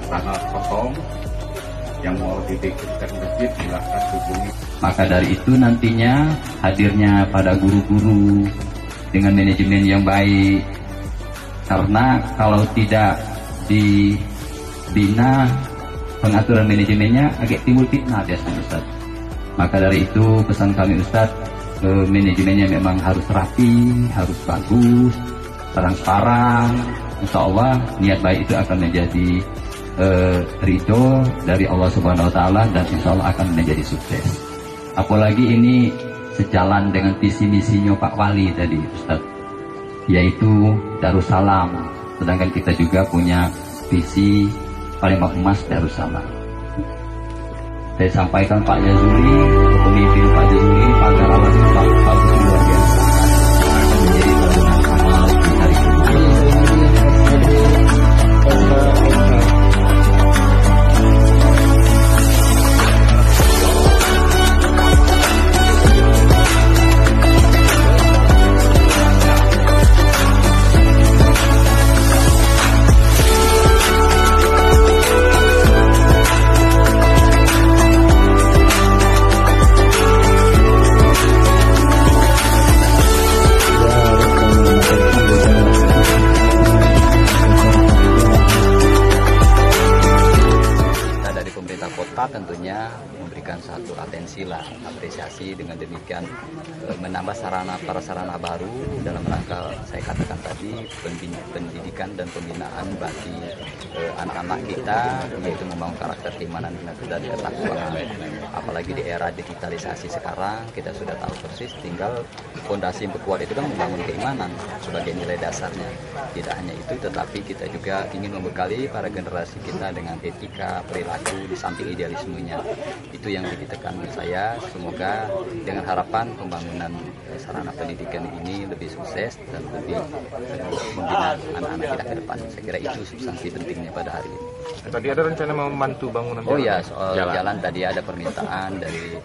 tanah kosong yang mau dibikinkan masjid silahkan hubungi. Maka dari itu nantinya hadirnya pada guru-guru dengan manajemen yang baik, karena kalau tidak dibina pengaturan manajemennya agak timbul fitnah biasanya Ustaz. Maka dari itu pesan kami Ustaz, manajemennya memang harus rapi, harus bagus, transparan. Insya Allah niat baik itu akan menjadi ridho dari Allah Subhanahu Wa Taala dan insya Allah akan menjadi sukses. Apalagi ini sejalan dengan visi misinya Pak Wali tadi Ustaz, yaitu Darussalam. Sedangkan kita juga punya visi Palembang Emas Darussalam. Saya sampaikan Pak Jazuli, pemimpin Pak Jazuli, Pak Garawan, Pak bagus luar biasa. Akan menjadi tabungan amal di hari ini. Tentunya memberikan satu atensi lah, apresiasi, dengan demikian menambah sarana baru dalam rangka saya katakan tadi pendidikan dan pembinaan bagi anak-anak kita, yaitu membangun karakter keimanan dan ketakwaan. Apalagi di era digitalisasi sekarang kita sudah tahu persis, tinggal fondasi yang kuat itu kan membangun keimanan sebagai nilai dasarnya. Tidak hanya itu, tetapi kita juga ingin membekali para generasi kita dengan etika, perilaku di samping idealismenya. Itu yang ditekan saya. Semoga dengan harapan pembangunan sarana pendidikan ini lebih sukses dan lebih membina anak-anak kita ke depan. Saya kira itu substansi pentingnya pada hari ini. Tadi ada rencana membantu bangunan jalan? Oh ya, soal jalan tadi ada permintaan dari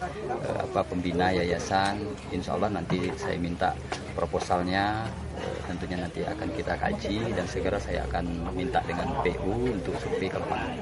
pembina yayasan. Insya Allah nanti saya minta proposalnya, tentunya nanti akan kita kaji dan segera saya akan minta dengan PU untuk survei ke lapangan.